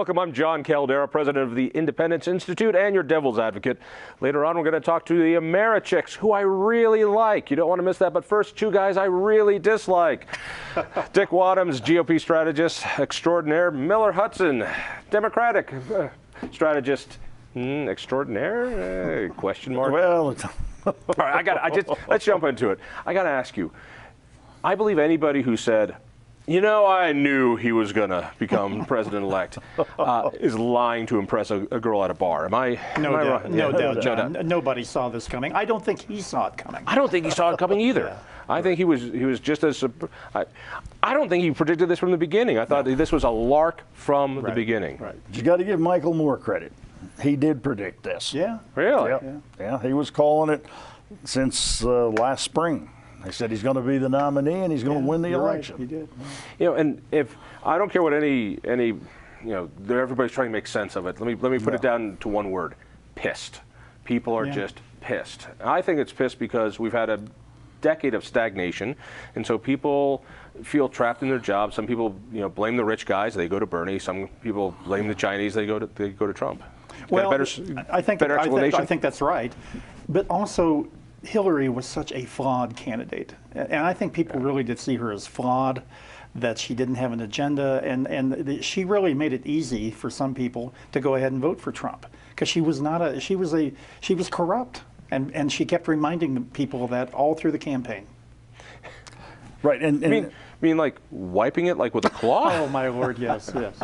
Welcome, I'm Jon Caldara, president of the Independence Institute and your devil's advocate. Later on, we're going to talk to the Americhicks, who I really like. You don't want to miss that, but first, two guys I really dislike. Dick Wadhams, GOP strategist extraordinaire. Miller Hudson, Democratic strategist extraordinaire? Question mark. Well, all right, let's jump into it. I got to ask you, I believe anybody who said, you know, I knew he was going to become president-elect, is lying to impress a girl at a bar. Am I doubt, right? no doubt, John. Nobody saw this coming. I don't think he saw it coming. I don't think he saw it coming either. Yeah. I think he was just as I don't think he predicted this from the beginning. I thought this was a lark from the beginning. Right. You got to give Michael Moore credit. He did predict this. Yeah. Really? Yeah. He was calling it since last spring. They said he's going to be the nominee and he's going to win the election. Right. He did. You know, and if I don't care what any you know, everybody's trying to make sense of it. Let me put it down to one word: pissed. People are just pissed. I think it's pissed because we've had a decade of stagnation, and so people feel trapped in their jobs. Some people, you know, blame the rich guys. They go to Bernie. Some people blame the Chinese. They go to Trump. Well, I think that's right, but also, Hillary was such a flawed candidate, and I think people really did see her as flawed, that she didn't have an agenda, and she really made it easy for some people to go ahead and vote for Trump, because she was corrupt, and she kept reminding people of that all through the campaign. Right, and I mean like wiping it like with a cloth? Oh my Lord, yes, yes.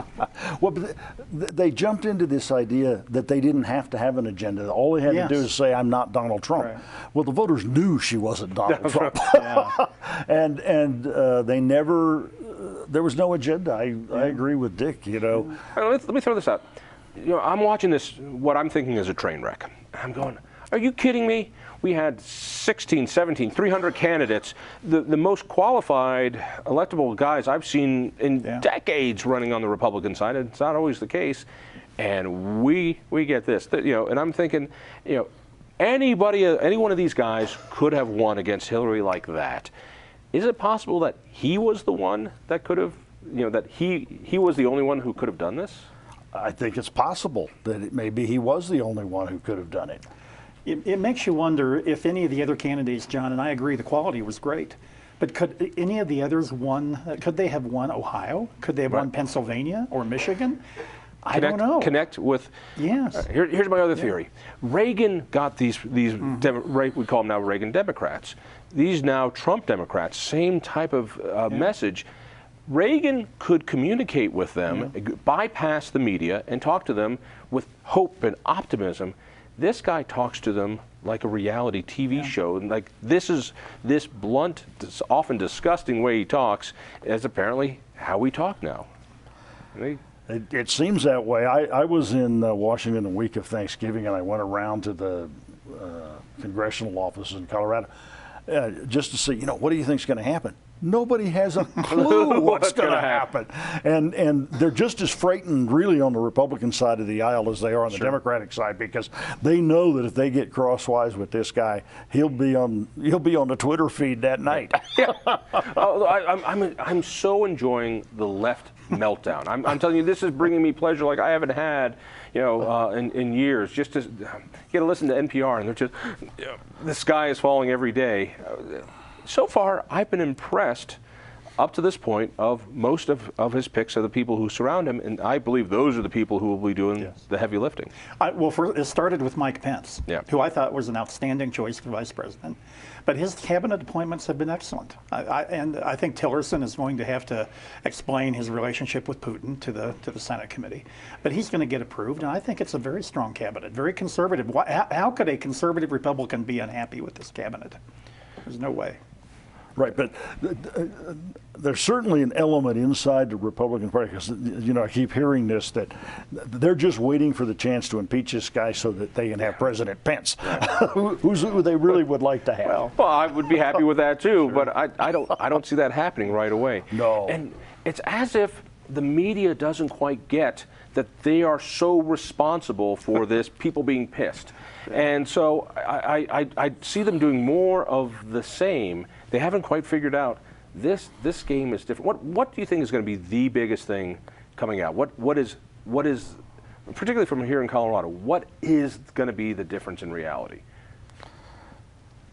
Well, but they jumped into this idea that they didn't have to have an agenda. All they had to do is say, "I'm not Donald Trump." Right. Well, the voters knew she wasn't Donald Trump, and they never. There was no agenda. I agree with Dick. You know. Let me throw this out. You know, I'm watching this. What I'm thinking is a train wreck. I'm going, are you kidding me? We had 16, 17, 300 candidates, the most qualified electable guys I've seen in decades running on the Republican side. It's not always the case. And we get this, you know, and I'm thinking, you know, any one of these guys could have won against Hillary like that. Is it possible that he was the one that could have, you know, that he was the only one who could have done this? I think it's possible that maybe he was the only one who could have done it. It makes you wonder if any of the other candidates, John, and I agree the quality was great, but could any of the others could they have won Ohio? Could they have won Pennsylvania or Michigan? I don't know. Connect with. Yes. Here's my other theory. Reagan got these we call them now Reagan Democrats. These now Trump Democrats, same type of message. Reagan could communicate with them, bypass the media, and talk to them with hope and optimism. This guy talks to them like a reality TV show, and like this blunt, often disgusting way he talks is apparently how we talk now. It seems that way. I was in Washington the week of Thanksgiving, and I went around to the congressional offices in Colorado just to see, you know, what do you think is going to happen? Nobody has a clue what's going to happen. And they're just as frightened really on the Republican side of the aisle as they are on the Democratic side, because they know that if they get crosswise with this guy, he'll be on the Twitter feed that night. I'm so enjoying the left meltdown. I'm telling you, this is bringing me pleasure like I haven't had, you know, in years. Just to get to listen to NPR, and they're just, you know, the sky is falling every day. So far, I've been impressed up to this point of most of his picks are the people who surround him, and I believe those are the people who will be doing the heavy lifting. Well, it started with Mike Pence, who I thought was an outstanding choice for vice president. But his cabinet appointments have been excellent. And I think Tillerson is going to have to explain his relationship with Putin to the Senate committee. But he's going to get approved, and I think it's a very strong cabinet, very conservative. How could a conservative Republican be unhappy with this cabinet? There's no way. Right, but there's certainly an element inside the Republican Party, because, you know, I keep hearing this, that they're just waiting for the chance to impeach this guy so that they can have President Pence, who they really would like to have. Well, I would be happy with that too, but I don't see that happening right away. No. And it's as if the media doesn't quite get that they are so responsible for this, people being pissed. And so I see them doing more of the same. They haven't quite figured out this game is different. What do you think is going to be the biggest thing coming out? What is what is, particularly from here in Colorado, what is going to be the difference in reality?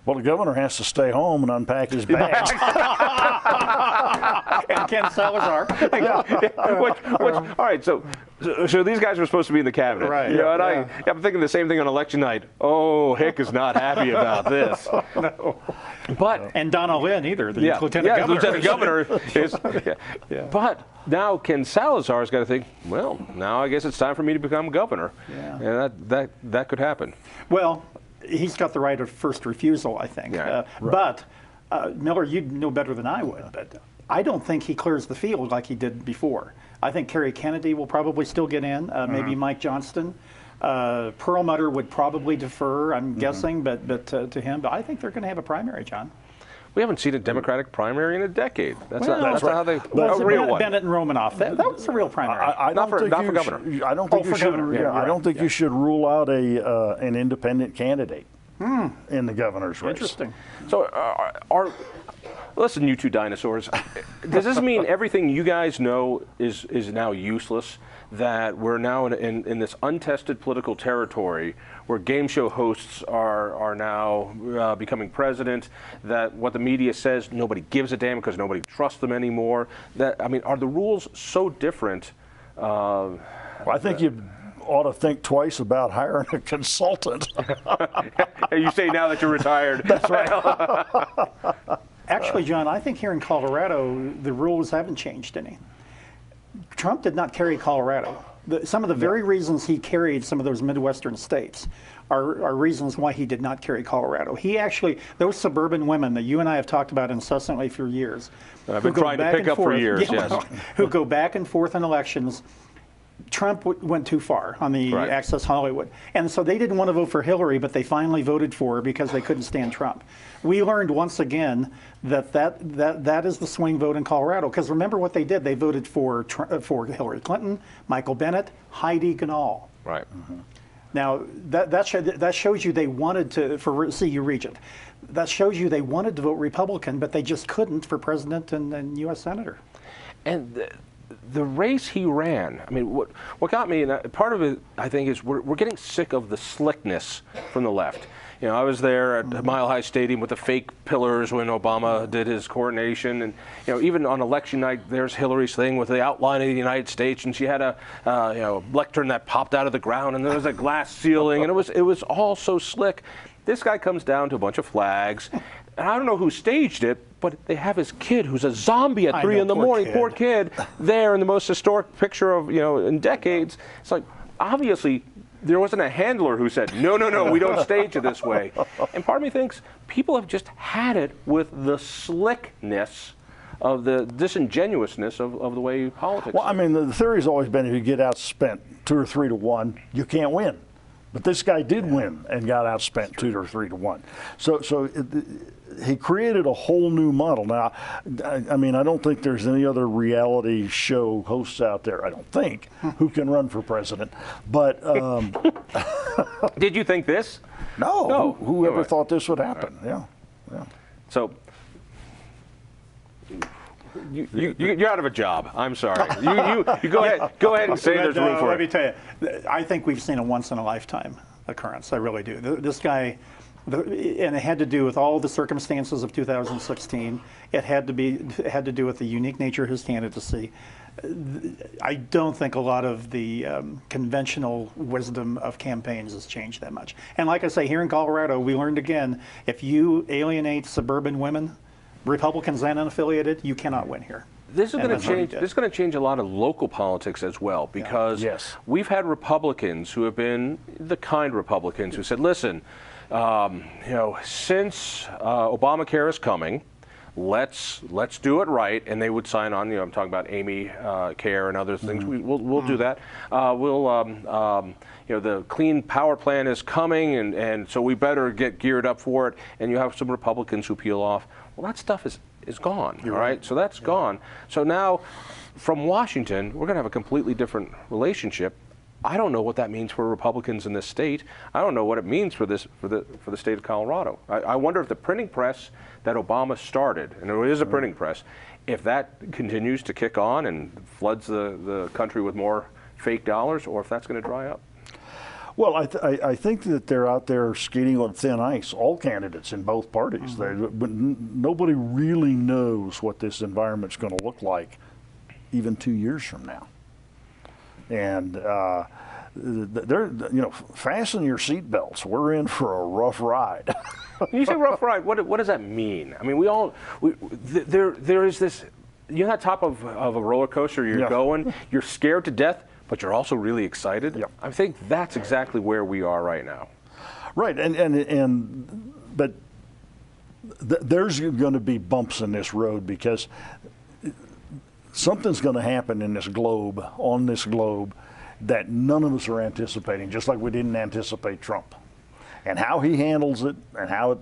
Well, the governor has to stay home and unpack his bags. And Ken Salazar. All right, so these guys are supposed to be in the cabinet. Right. You know, and I'm thinking the same thing on election night. Oh, Hick is not happy about this. No. But and Donna Lynn either, the lieutenant governor. Lieutenant governor is. But now Ken Salazar's got to think, well, now I guess it's time for me to become governor. Yeah. And that could happen. Well, he's got the right of first refusal, I think. Yeah, But, Miller, you'd know better than I would, but I don't think he clears the field like he did before. I think Kerry Kennedy will probably still get in, maybe Mike Johnston. Perlmutter would probably defer, I'm guessing, but to him. But I think they're going to have a primary, John. We haven't seen a Democratic primary in a decade. That's Well, not how they. Well, a real one. Bennett and Romanoff. That was a real primary. Not for governor. I don't think you should. governor. I don't think you should rule out an independent candidate in the governor's race. Interesting. So, listen, you two dinosaurs. Does this mean everything you guys know is now useless? That we're now in this untested political territory where game show hosts are now becoming president, that what the media says, nobody gives a damn because nobody trusts them anymore. Are the rules so different? Well, I think you ought to think twice about hiring a consultant. You say now that you're retired. That's right. Actually, John, I think here in Colorado, the rules haven't changed any. Trump did not carry Colorado. Some of the very reasons he carried some of those Midwestern states are reasons why he did not carry Colorado. He actually, those suburban women that you and I have talked about incessantly for years. I've been trying to pick up for years, yes. Who go back and forth in elections. Trump went too far on the Access Hollywood. And so they didn't want to vote for Hillary, but they finally voted for her because they couldn't stand Trump. We learned once again that is the swing vote in Colorado. Because remember what they did. They voted for Hillary Clinton, Michael Bennet, Heidi Ganahl. Right. Now, that shows you they wanted to, for CU Regent, that shows you they wanted to vote Republican, but they just couldn't for president and U.S. senator. And the race he ran, I mean, what got me, and part of it, I think, is we're getting sick of the slickness from the left. You know, I was there at Mile High Stadium with the fake pillars when Obama did his coronation, and you know, even on election night, there's Hillary's thing with the outline of the United States, and she had a lectern that popped out of the ground, and there was a glass ceiling, and it was all so slick. This guy comes down to a bunch of flags, and I don't know who staged it, but they have his kid who's a zombie at 3 in the morning. Poor kid, there in the most historic picture of in decades. It's like, obviously, there wasn't a handler who said, no, we don't stage it this way. And part of me thinks people have just had it with the slickness of the disingenuousness of the way politics. Well, I mean, the theory's always been if you get outspent 2 or 3 to 1, you can't win. But this guy did win and got outspent 2 or 3 to 1. So he created a whole new model. Now, I mean, I don't think there's any other reality show hosts out there, I don't think, who can run for president. But did you think this? No. Whoever thought this would happen? Right. Yeah. So you're out of a job. I'm sorry. You go ahead and say there's room for it. Let me tell you, I think we've seen a once in a lifetime occurrence. I really do. This guy. And it had to do with all the circumstances of 2016. It had to do with the unique nature of his candidacy. I don't think a lot of the conventional wisdom of campaigns has changed that much. And like I say, here in Colorado, we learned again, if you alienate suburban women, Republicans and unaffiliated, you cannot win here. This is going to change. This is going to change a lot of local politics as well, because we've had Republicans who have been the kind Republicans who said, "Listen, since Obamacare is coming, let's do it right," and they would sign on. I'm talking about Amy Care and other things. We'll do that. The Clean Power Plan is coming, and so we better get geared up for it. And you have some Republicans who peel off. Well, that stuff is gone. All right, so that's gone. So now, from Washington, we're going to have a completely different relationship. I don't know what that means for Republicans in this state. I don't know what it means for the state of Colorado. I wonder if the printing press that Obama started, and it is a printing press, if that continues to kick on and floods the country with more fake dollars or if that's going to dry up. Well, I think that they're out there skating on thin ice, all candidates in both parties. But nobody really knows what this environment's going to look like even 2 years from now. And fasten your seatbelts. We're in for a rough ride. When you say rough ride, what does that mean? I mean, there is this, you're on top of a roller coaster, you're going, you're scared to death, but you're also really excited. Yep. I think that's exactly where we are right now. Right, but there's going to be bumps in this road because something's going to happen in this globe, on this globe, that none of us are anticipating, just like we didn't anticipate Trump. And how he handles it and how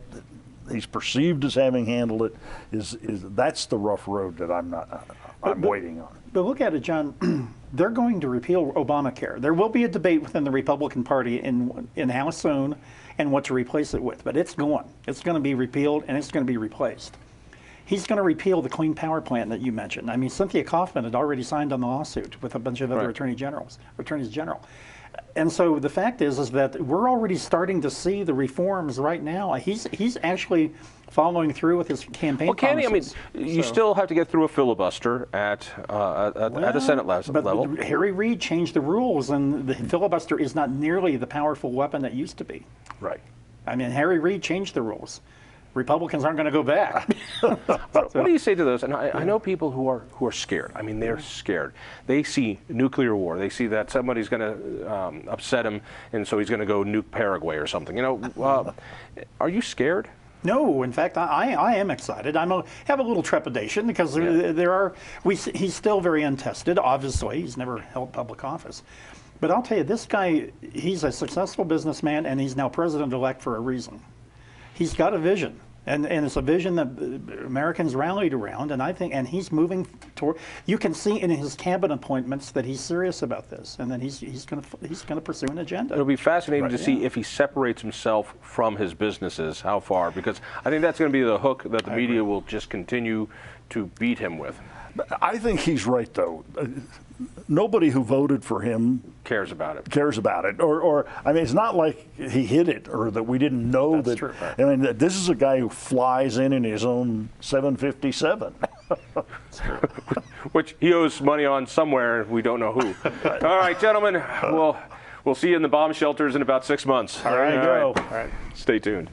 he's perceived as having handled it that's the rough road that I'm waiting on. But look at it, John. They're going to repeal Obamacare. There will be a debate within the Republican Party in how soon and what to replace it with. But it's going. It's going to be repealed and it's going to be replaced. He's going to repeal the Clean Power Plan that you mentioned. I mean, Cynthia Kaufman had already signed on the lawsuit with a bunch of other attorneys general. And so the fact is that we're already starting to see the reforms right now. He's actually following through with his campaign promises. I mean, you still have to get through a filibuster at the Senate level. But Harry Reid changed the rules, and the filibuster is not nearly the powerful weapon it used to be. Right. I mean, Harry Reid changed the rules. Republicans aren't going to go back. What do you say to those? And I know people who are scared. I mean, they're scared. They see nuclear war. They see that somebody's going to upset him, and so he's going to go nuke Paraguay or something. You know, are you scared? No, in fact, I am excited. I have a little trepidation because he's still very untested. Obviously, he's never held public office. But I'll tell you, this guy, he's a successful businessman, and he's now president-elect for a reason. He's got a vision, and it's a vision that Americans rallied around, and he's moving toward. You can see in his cabinet appointments that he's serious about this, and that he's going to pursue an agenda. It'll be fascinating to see if he separates himself from his businesses, how far, because I think that's going to be the hook that the media will just continue to beat him with. I think he's right, though. Nobody who voted for him cares about it. Or I mean, it's not like he hid it or that we didn't know that. True. I mean, this is a guy who flies in his own 757. Which he owes money on somewhere. We don't know who. All right, gentlemen. We'll see you in the bomb shelters in about 6 months. All right. Stay tuned.